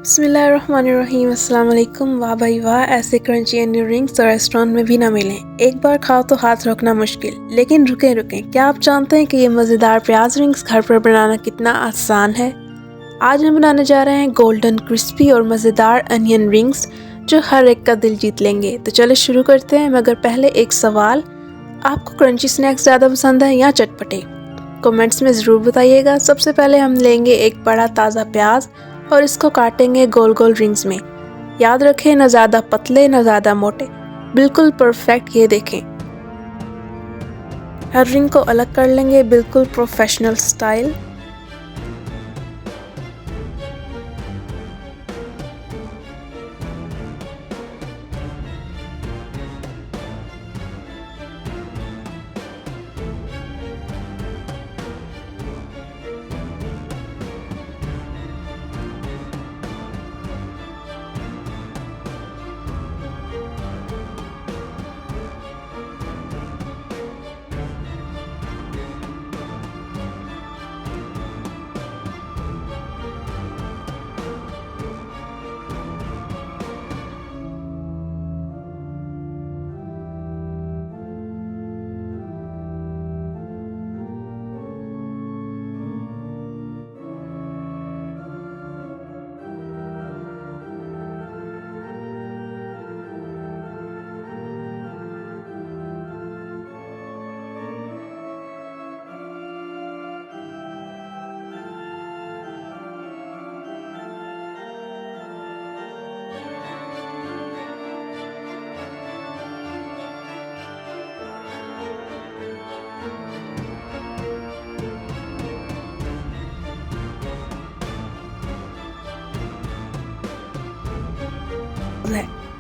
बिस्मिल्लाहिर्रहमानिर्रहीम। अस्सलाम वालेकुम। वाह भाई वाह, ऐसे क्रंची अनियन रिंग्स तो रेस्टोरेंट में भी ना मिलें। एक बार खाओ तो हाथ रोकना मुश्किल। लेकिन रुकें, क्या आप जानते हैं कि ये मज़ेदार प्याज रिंग्स घर पर बनाना कितना आसान है? आज हम बनाने जा रहे हैं गोल्डन क्रिस्पी और मज़ेदार अनियन रिंग्स जो हर एक का दिल जीत लेंगे। तो चलो शुरू करते हैं, मगर पहले एक सवाल, आपको क्रंची स्नैक्स ज़्यादा पसंद है या चटपटे? कमेंट्स में ज़रूर बताइएगा। सबसे पहले हम लेंगे एक बड़ा ताज़ा प्याज और इसको काटेंगे गोल गोल रिंग्स में। याद रखें, न ज़्यादा पतले न ज़्यादा मोटे, बिल्कुल परफेक्ट। ये देखें, हर रिंग को अलग कर लेंगे, बिल्कुल प्रोफेशनल स्टाइल।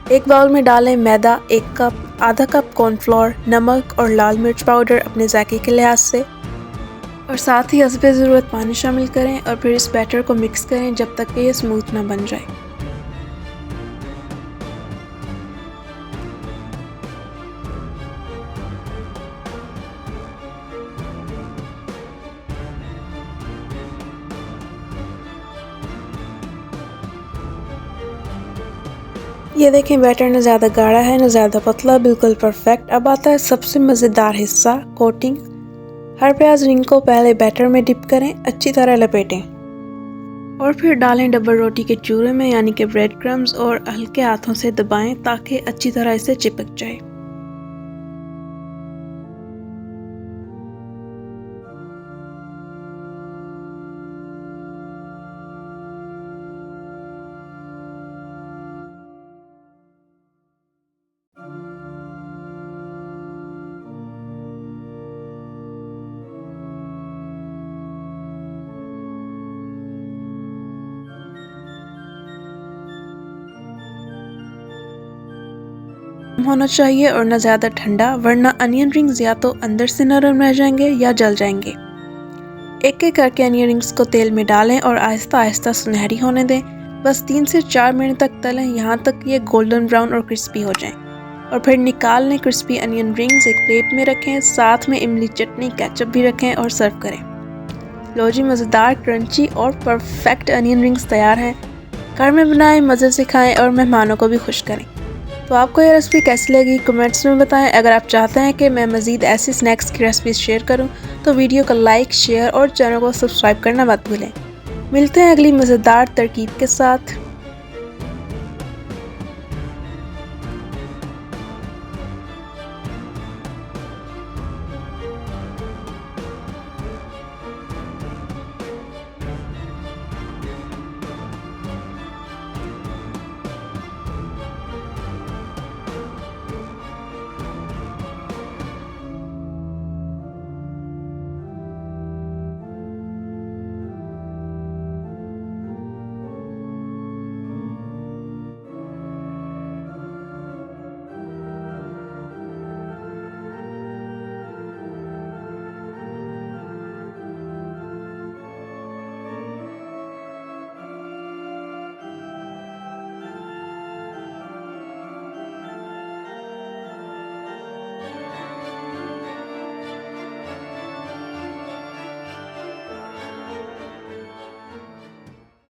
एक बाउल में डालें मैदा 1 कप, आधा कप कॉर्नफ्लोर, नमक और लाल मिर्च पाउडर अपने जायके के लिहाज से, और साथ ही हस्बे ज़रूरत पानी शामिल करें और फिर इस बैटर को मिक्स करें जब तक कि ये स्मूथ ना बन जाए। ये देखें, बैटर न ज़्यादा गाढ़ा है न ज़्यादा पतला, बिल्कुल परफेक्ट। अब आता है सबसे मज़ेदार हिस्सा, कोटिंग। हर प्याज रिंग को पहले बैटर में डिप करें, अच्छी तरह लपेटें और फिर डालें डबल रोटी के चूरे में, यानी कि ब्रेड क्रम्स, और हल्के हाथों से दबाएं ताकि अच्छी तरह इसे चिपक जाए। होना चाहिए और न ज़्यादा ठंडा, वरना अनियन रिंग्स या तो अंदर से नरम रह जाएंगे या जल जाएंगे। एक एक करके अनियन रिंग्स को तेल में डालें और आहिस्ता आहिस्ता सुनहरी होने दें। बस 3 से 4 मिनट तक तलें, यहाँ तक ये गोल्डन ब्राउन और क्रिस्पी हो जाएं, और फिर निकाल लें। क्रिस्पी अनियन रिंग्स एक प्लेट में रखें, साथ में इमली चटनी केचप भी रखें और सर्व करें। लो जी, मज़ेदार क्रंची और परफेक्ट अनियन रिंग्स तैयार हैं। घर में बनाएं, मज़े से खाएं और मेहमानों को भी खुश करें। तो आपको ये रेसिपी कैसी लगी कमेंट्स में बताएं। अगर आप चाहते हैं कि मैं मज़ीद ऐसी स्नैक्स की रेसिपीज शेयर करूं तो वीडियो को लाइक, शेयर और चैनल को सब्सक्राइब करना मत भूलें। मिलते हैं अगली मज़ेदार तरकीब के साथ।